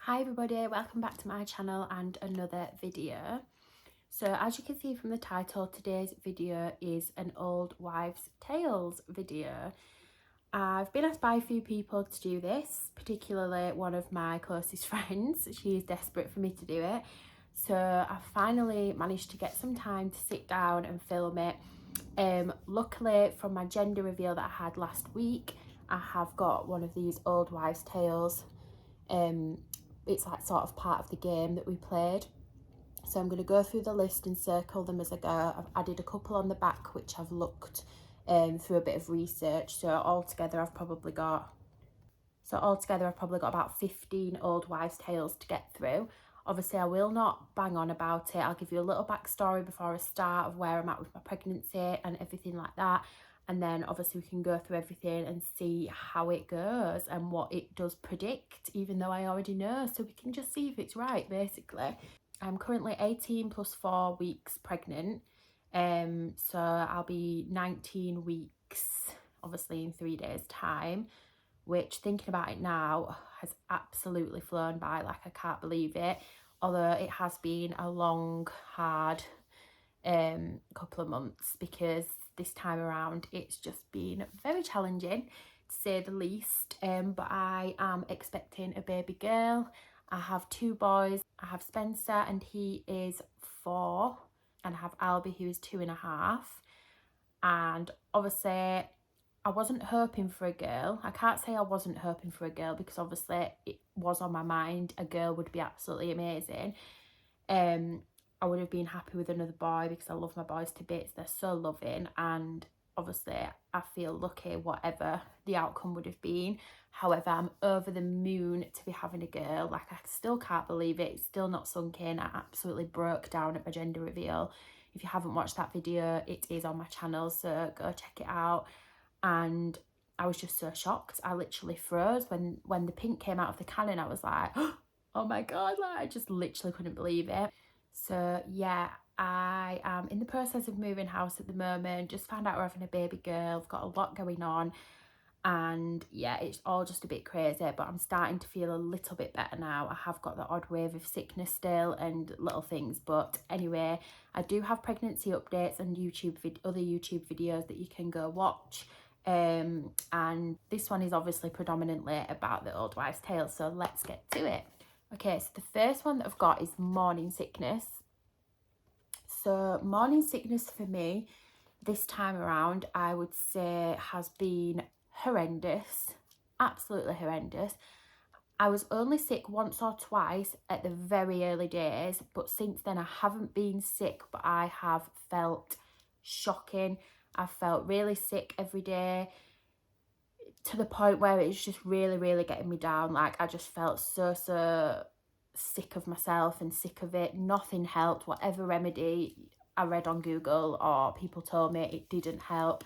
Hi everybody, welcome back to my channel and another video. So as you can see from the title, today's video is an old wives tales video. I've been asked by a few people to do this, particularly one of my closest friends. She's desperate for me to do it. So I finally managed to get some time to sit down and film it. Luckily, from my gender reveal that I had last week, I have got one of these old wives tales. It's like sort of part of the game that we played. So I'm going to go through the list and circle them as I go. I've added a couple on the back which I've looked through a bit of research. So altogether I've probably got about 15 old wives tales to get through. Obviously I will not bang on about it. I'll give you a little backstory before I start of where I'm at with my pregnancy and everything like that. And then obviously we can go through everything and see how it goes and what it does predict, even though I already know, so we can just see if it's right, basically. I'm currently 18 plus 4 weeks pregnant, so I'll be 19 weeks, obviously in 3 days' time, which, thinking about it now, has absolutely flown by. Like, I can't believe it, although it has been a long, hard couple of months, because this time around it's just been very challenging, to say the least. But I am expecting a baby girl. I have 2 boys. I have Spencer and he is 4, and I have Albie who is 2.5. And obviously I wasn't hoping for a girl. I can't say I wasn't hoping for a girl, because obviously it was on my mind. A girl would be absolutely amazing. I would have been happy with another boy because I love my boys to bits. They're so loving, and obviously I feel lucky whatever the outcome would have been. However, I'm over the moon to be having a girl. Like, I still can't believe it. It's still not sunk in. I absolutely broke down at my gender reveal. If you haven't watched that video, it is on my channel, so go check it out. And I was just so shocked. I literally froze when the pink came out of the cannon. I was like, oh my god, like, I just literally couldn't believe it. So yeah, I am in the process of moving house at the moment. Just found out we're having a baby girl. I've got a lot going on, and yeah, it's all just a bit crazy, but I'm starting to feel a little bit better now. I have got the odd wave of sickness still and little things, but anyway, I do have pregnancy updates and other YouTube videos that you can go watch. And this one is obviously predominantly about the old wives' tale, so let's get to it. Okay, so the first one that I've got is morning sickness. So morning sickness for me this time around, I would say, has been horrendous, absolutely horrendous. I was only sick once or twice at the very early days, but since then I haven't been sick, but I have felt shocking. I felt really sick every day, to the point where it's just really getting me down. Like, I just felt so sick of myself and sick of it. Nothing helped. Whatever remedy I read on Google or people told me, it didn't help.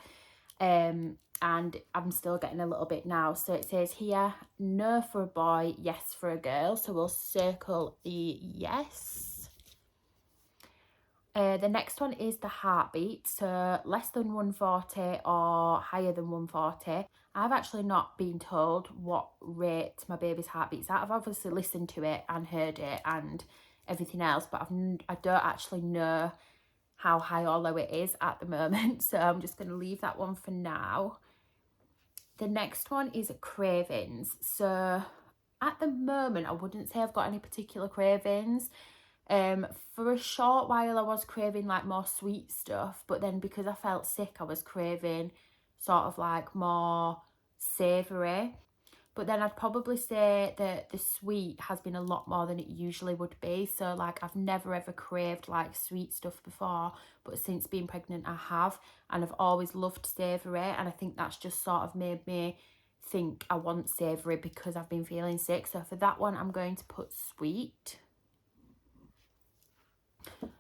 And I'm still getting a little bit now. So it says here, no for a boy, yes for a girl. So we'll circle the yes. The next one is the heartbeat, so less than 140 or higher than 140. I've actually not been told what rate my baby's heartbeat's at. I've obviously listened to it and heard it and everything else, but I don't actually know how high or low it is at the moment, so I'm just going to leave that one for now. The next one is cravings. So at the moment, I wouldn't say I've got any particular cravings. For a short while I was craving like more sweet stuff, but then because I felt sick I was craving sort of like more savoury. But then I'd probably say that the sweet has been a lot more than it usually would be. So like, I've never ever craved like sweet stuff before, but since being pregnant I have, and I've always loved savoury, and I think that's just sort of made me think I want savoury because I've been feeling sick. So for that one I'm going to put sweet.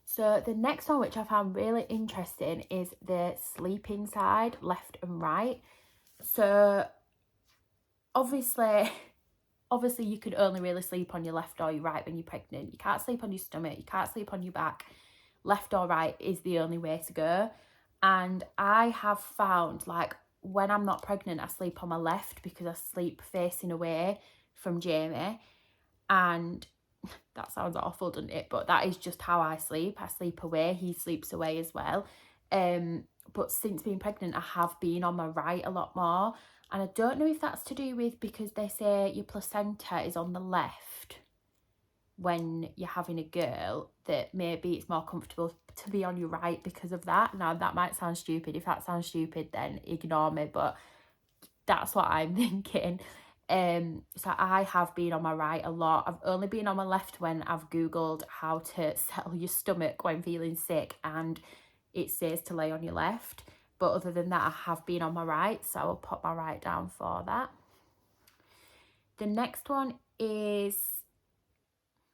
So the next one, which I found really interesting, is the sleeping side, left and right. So obviously you can only really sleep on your left or your right when you're pregnant. You can't sleep on your stomach, you can't sleep on your back. Left or right is the only way to go. And I have found, like, when I'm not pregnant I sleep on my left because I sleep facing away from Jamie. And that sounds awful, doesn't it? But that is just how I sleep. I sleep away. He sleeps away as well. But since being pregnant, I have been on my right a lot more. And I don't know if that's to do with, because they say your placenta is on the left when you're having a girl, that maybe it's more comfortable to be on your right because of that. Now, that might sound stupid. If that sounds stupid, then ignore me. But that's what I'm thinking. So I have been on my right a lot. I've only been on my left when I've Googled how to settle your stomach when feeling sick, and it says to lay on your left. But other than that, I have been on my right, so I'll put my right down for that. The next one is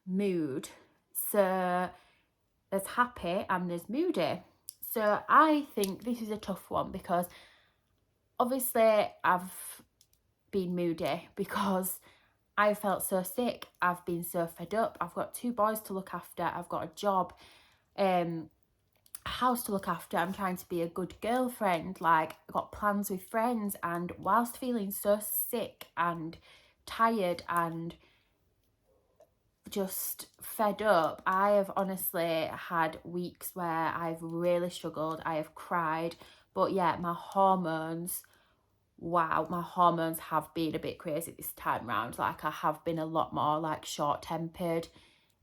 mood. So there's happy and there's moody. So I think this is a tough one, because obviously I've been moody because I felt so sick. I've been so fed up. I've got 2 boys to look after. I've got a job, a house to look after. I'm trying to be a good girlfriend. Like, I've got plans with friends. And whilst feeling so sick and tired and just fed up, I have honestly had weeks where I've really struggled. I have cried. But yeah, my hormones have been a bit crazy this time round. Like, I have been a lot more like short-tempered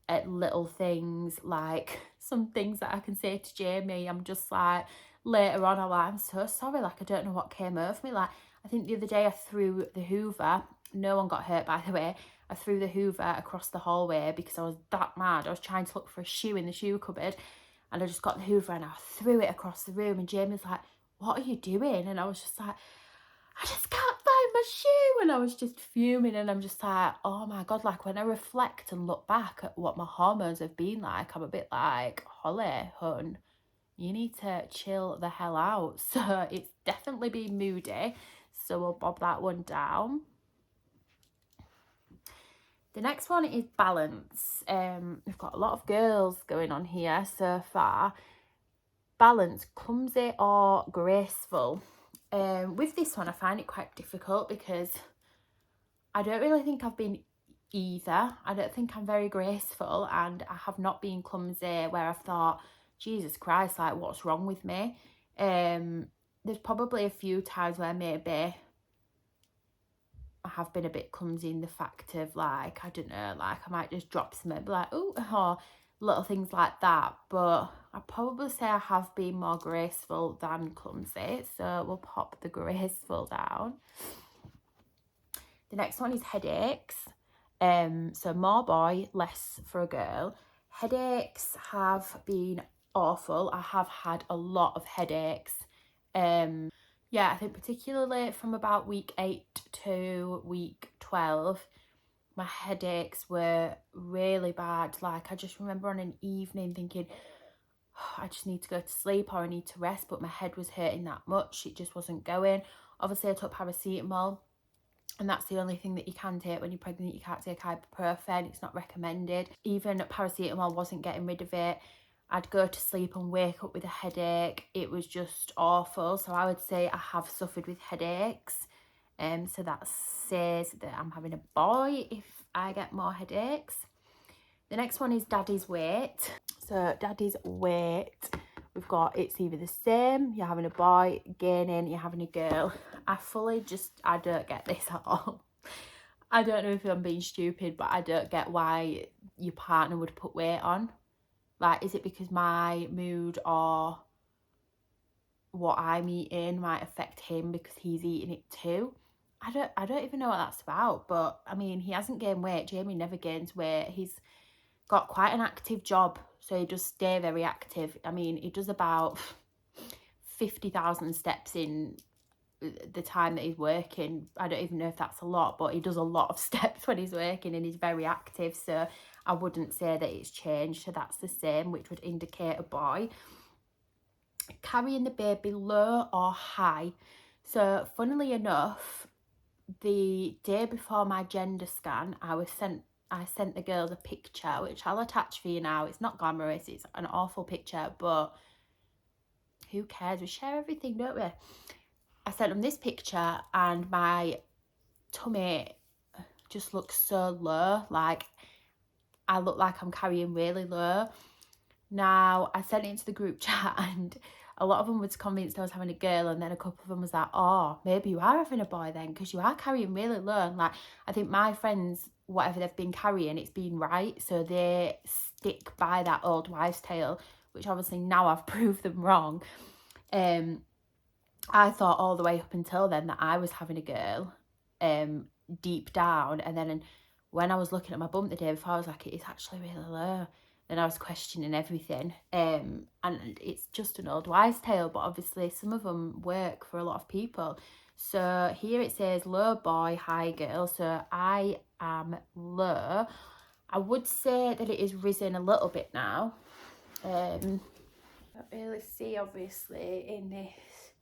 at little things, like some things that I can say to Jamie, I'm just like, later on I'm like, I'm so sorry, like, I don't know what came over me. Like, I think the other day I threw the Hoover, no one got hurt by the way, I threw the Hoover across the hallway because I was that mad. I was trying to look for a shoe in the shoe cupboard, and I just got the Hoover and I threw it across the room, and Jamie's like, what are you doing? And I was just like, I just can't find my shoe. And I was just fuming, and I'm just like, oh my God, like, when I reflect and look back at what my hormones have been like, I'm a bit like, Holly, hun, you need to chill the hell out. So it's definitely been moody. So we'll bob that one down. The next one is balance. We've got a lot of girls going on here so far. Balance, clumsy or graceful. With this one, I find it quite difficult because I don't really think I've been either. I don't think I'm very graceful, and I have not been clumsy where I've thought, Jesus Christ, like, what's wrong with me? There's probably a few times where maybe I have been a bit clumsy in the fact of, like, I don't know, like, I might just drop something, be like, oh, or little things like that. But I'd probably say I have been more graceful than clumsy, so we'll pop the graceful down. The next one is headaches. So more boy, less for a girl. Headaches have been awful. I have had a lot of headaches. Yeah, I think particularly from about week 8 to week 12, my headaches were really bad. Like, I just remember on an evening thinking, oh, I just need to go to sleep, or I need to rest, but my head was hurting that much. It just wasn't going. Obviously, I took paracetamol, and that's the only thing that you can take when you're pregnant. You can't take ibuprofen. It's not recommended. Even paracetamol wasn't getting rid of it. I'd go to sleep and wake up with a headache. It was just awful. So I would say I have suffered with headaches. So that says that I'm having a boy if I get more headaches. The next one is daddy's weight. So daddy's weight, we've got, it's either the same, you're having a boy, gaining, you're having a girl. I don't get this at all. I don't know if I'm being stupid, but I don't get why your partner would put weight on. Like, is it because my mood or what I'm eating might affect him because he's eating it too? I don't even know what that's about. But I mean, he hasn't gained weight. Jamie never gains weight. He's got quite an active job, so he does stay very active. I mean, he does about 50,000 steps in the time that he's working. I don't even know if that's a lot, but he does a lot of steps when he's working, and he's very active. So I wouldn't say that it's changed. So that's the same, which would indicate a boy. Carrying the baby low or high. So funnily enough, the day before my gender scan, I sent the girls a picture, which I'll attach for you now. It's not glamorous, it's an awful picture, but who cares? We share everything, don't we? I sent them this picture, and my tummy just looks so low. Like, I look like I'm carrying really low. Now, I sent it into the group chat and a lot of them was convinced I was having a girl, and then a couple of them was like, oh, maybe you are having a boy then, because you are carrying really low. And like, I think my friends, whatever they've been carrying, it's been right, so they stick by that old wives' tale, which obviously now I've proved them wrong. I thought all the way up until then that I was having a girl, deep down, and then when I was looking at my bump the day before, I was like, it's actually really low. Then I was questioning everything, and it's just an old wives' tale, but obviously some of them work for a lot of people. So here it says low boy, high girl, so I am low. I would say that it is risen a little bit now. Can't really see obviously in this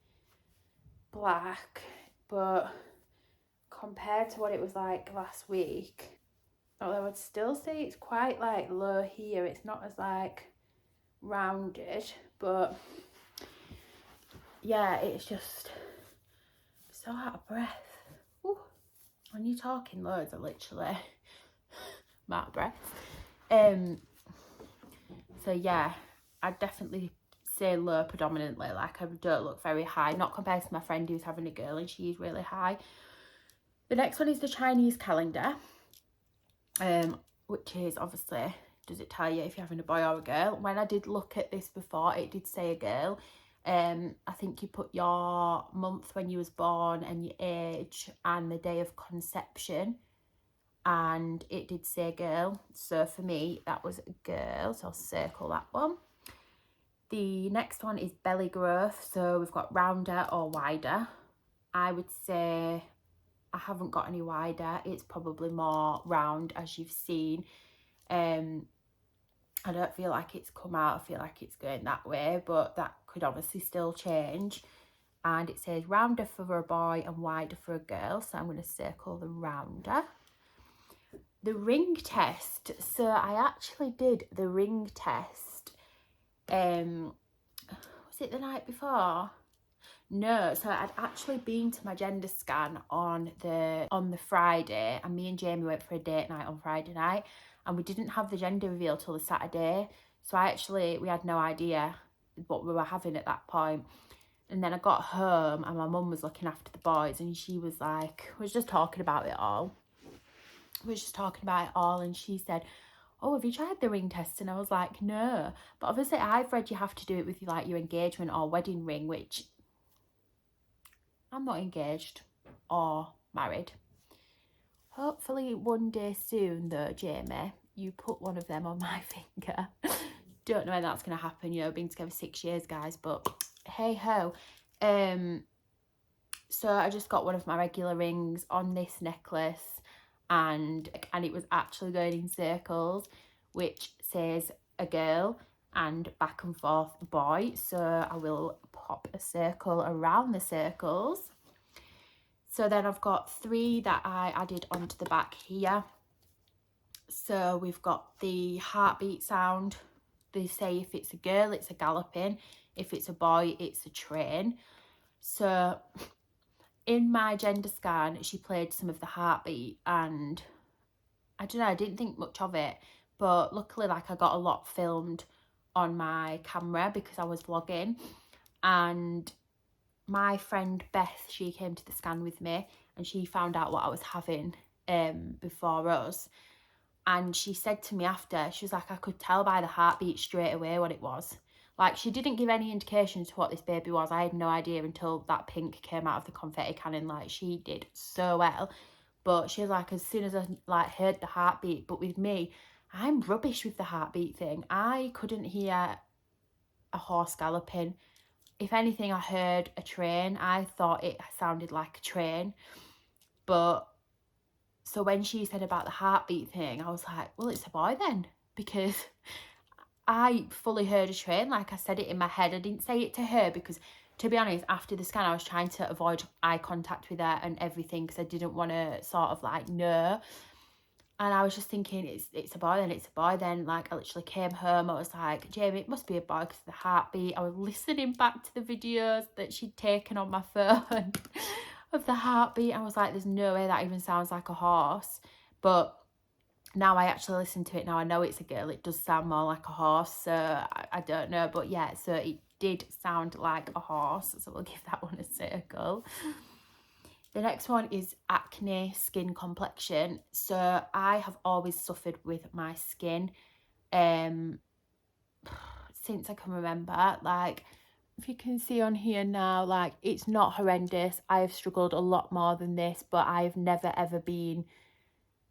black, but compared to what it was like last week, although I'd still say it's quite like low here, it's not as like rounded, but yeah, it's just so out of breath. Ooh. When you're talking loads, I literally I'm out of breath. So yeah, I'd definitely say low predominantly. Like, I don't look very high, not compared to my friend who's having a girl and she's really high. The next one is the Chinese calendar, which is obviously, does it tell you if you're having a boy or a girl? When I did look at this before, it did say a girl. I think you put your month when you was born and your age and the day of conception, and it did say girl. So for me, that was a girl, so I'll circle that one. The next one is belly growth. So we've got rounder or wider. I would say I haven't got any wider. It's probably more round, as you've seen. I don't feel like it's come out. I feel like it's going that way, but that could obviously still change. And it says rounder for a boy and wider for a girl. So I'm going to circle the rounder. The ring test. So I actually did the ring test. Was it the night before? No, so I'd actually been to my gender scan on the Friday, and me and Jamie went for a date night on Friday night, and we didn't have the gender reveal till the Saturday. So we had no idea what we were having at that point. And then I got home and my mum was looking after the boys, and she was like, we was just talking about it all. And she said, oh, have you tried the ring test? And I was like, no. But obviously I've read you have to do it with like your engagement or wedding ring, which I'm not engaged or married. Hopefully one day soon though, Jamie, you put one of them on my finger. Don't know when that's going to happen, you know, been together 6 years, guys, but hey ho. So I just got one of my regular rings on this necklace, and it was actually going in circles, which says a girl and back and forth boy. So I will pop a circle around the circles. So then I've got 3 that I added onto the back here. So we've got the heartbeat sound. They say if it's a girl, it's a galloping. If it's a boy, it's a train. So in my gender scan, she played some of the heartbeat, and I don't know, I didn't think much of it, but luckily, like, I got a lot filmed on my camera because I was vlogging. And my friend Beth, she came to the scan with me, and she found out what I was having before us. And she said to me after, she was like, I could tell by the heartbeat straight away what it was. Like, she didn't give any indication to what this baby was. I had no idea until that pink came out of the confetti cannon. Like, she did so well. But she was like, as soon as I like heard the heartbeat. But with me, I'm rubbish with the heartbeat thing. I couldn't hear a horse galloping. If anything, I heard a train. I thought it sounded like a train. But so when she said about the heartbeat thing, I was like, well, it's a boy then, because I fully heard a train. Like, I said it in my head. I didn't say it to her because, to be honest, after the scan, I was trying to avoid eye contact with her and everything because I didn't want to sort of like know. And I was just thinking, it's a boy then, it's a boy then. Like, I literally came home, I was like, Jamie, it must be a boy because of the heartbeat. I was listening back to the videos that she'd taken on my phone of the heartbeat. I was like, there's no way that even sounds like a horse. But Now I actually listen to it now, I know it's a girl, it does sound more like a horse, so I don't know, but yeah, so it did sound like a horse, so we'll give that one a circle. The next one is acne, skin complexion. So I have always suffered with my skin since I can remember. Like, if you can see on here now, like, it's not horrendous. I have struggled a lot more than this, but I've never ever been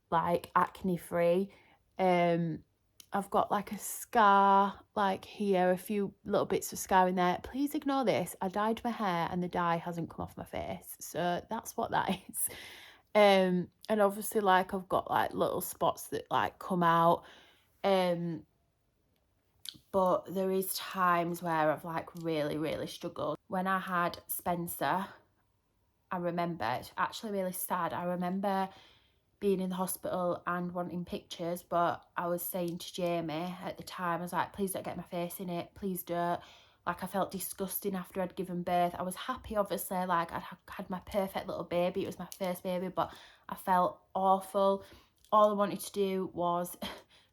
like acne free. I've got like a scar like here, a few little bits of scar in there. Please ignore this. I dyed my hair and the dye hasn't come off my face, so that's what that is. And obviously, like, I've got like little spots that like come out. But there is times where I've like really struggled. When I had Spencer, I remember, it's actually really sad, I remember being in the hospital and wanting pictures, but I was saying to Jamie at the time, I was like, please don't get my face in it, please don't. Like, I felt disgusting after I'd given birth. I was happy, obviously, like, I'd had my perfect little baby, it was my first baby, but I felt awful. All I wanted to do was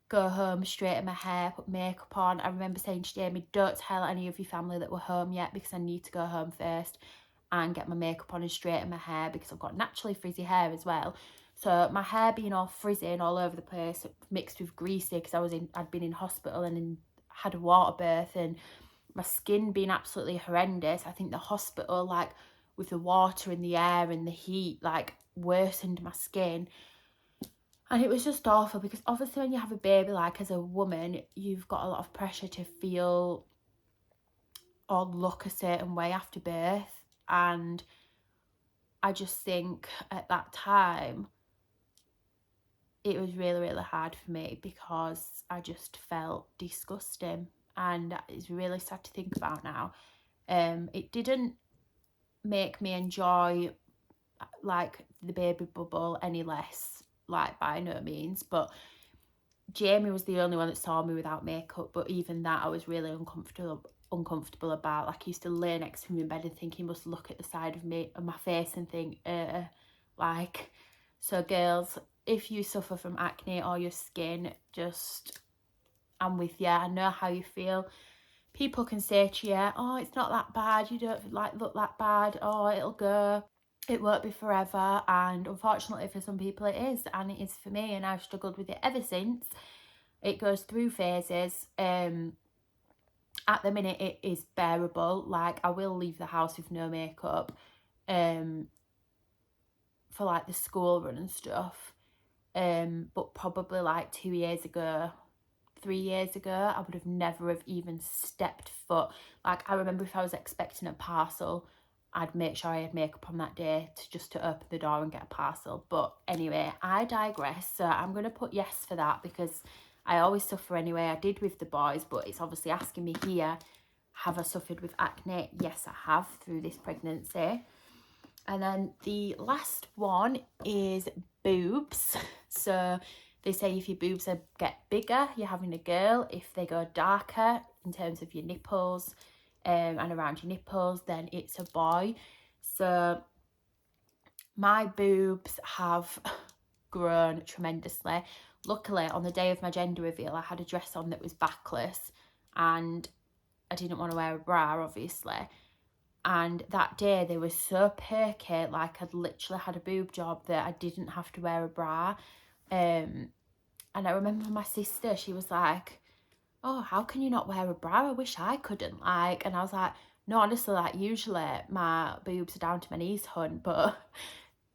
go home, straighten my hair, put makeup on. I remember saying to Jamie, don't tell any of your family that we're home yet, because I need to go home first and get my makeup on and straighten my hair, because I've got naturally frizzy hair as well. So my hair being all frizzy and all over the place, mixed with greasy, because I'd been in hospital and had a water birth, and my skin being absolutely horrendous. I think the hospital, like, with the water and the air and the heat, like, worsened my skin. And it was just awful, because obviously when you have a baby, like, as a woman, you've got a lot of pressure to feel or look a certain way after birth. And I just think at that time, it was really hard for me, because I just felt disgusting, and it's really sad to think about now. It didn't make me enjoy like the baby bubble any less, like, by no means, but Jamie was the only one that saw me without makeup, but even that I was really uncomfortable about. Like, he used to lay next to me in bed and think he must look at the side of me and my face and think, like. So girls, if you suffer from acne or your skin, just, I'm with you. I know how you feel. People can say to you, oh, it's not that bad, you don't like look that bad, oh, it'll go, it won't be forever. And unfortunately for some people it is, and it is for me, and I've struggled with it ever since. It goes through phases. At the minute it is bearable. Like, I will leave the house with no makeup for like the school run and stuff, but probably like 2 years ago, 3 years ago, I would have never have even stepped foot. Like, I remember if I was expecting a parcel, I'd make sure I had makeup on that day to open the door and get a parcel. But anyway, I digress. So I'm going to put yes for that, because I always suffer anyway. I did with the boys, but it's obviously asking me here, have I suffered with acne? Yes, I have, through this pregnancy. And then the last one is boobs. So they say if your boobs get bigger, you're having a girl. If they go darker in terms of your nipples and around your nipples, then it's a boy. So my boobs have grown tremendously. Luckily, on the day of my gender reveal, I had a dress on that was backless, and I didn't want to wear a bra, obviously. And that day they were so perky, like I'd literally had a boob job, that I didn't have to wear a bra. And I remember my sister, she was like, oh, how can you not wear a bra? I wish I couldn't. Like, and I was like, no, honestly, like, usually my boobs are down to my knees, hun, but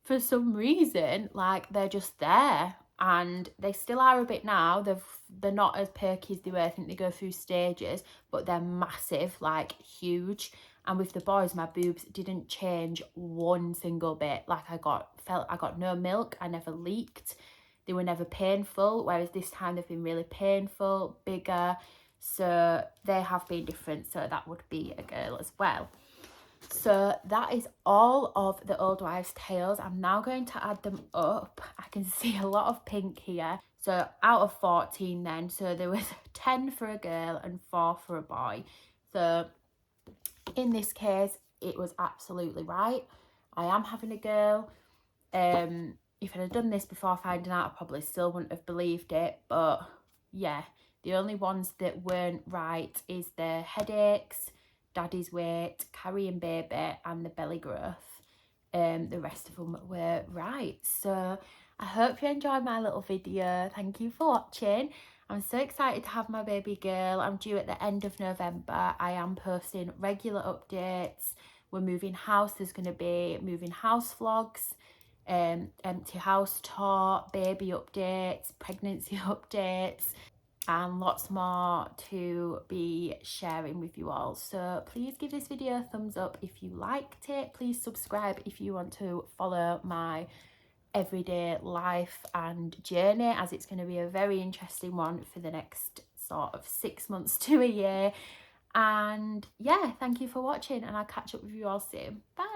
for some reason, like, they're just there. And they still are a bit now. They're not as perky as they were. I think they go through stages, but they're massive, like, huge. And with the boys, my boobs didn't change one single bit. Like, I got no milk. I never leaked. They were never painful, whereas this time they've been really painful, bigger. So they have been different. So that would be a girl as well. So that is all of the old wives' tales. I'm now going to add them up. I can see a lot of pink here. So out of 14 then, so there was 10 for a girl and 4 for a boy. So in this case, it was absolutely right. I am having a girl. if I'd have done this before finding out, I probably still wouldn't have believed it. But yeah, the only ones that weren't right is the headaches, daddy's weight, carrying baby, and the belly growth. The rest of them were right. So I hope you enjoyed my little video. Thank you for watching. I'm so excited to have my baby girl. I'm due at the end of November. I am posting regular updates. We're moving house. There's going to be moving house vlogs, empty house tour, baby updates, pregnancy updates, and lots more to be sharing with you all. So please give this video a thumbs up if you liked it. Please subscribe if you want to follow my everyday life and journey, as it's going to be a very interesting one for the next sort of 6 months to a year. And yeah, thank you for watching, and I'll catch up with you all soon. Bye.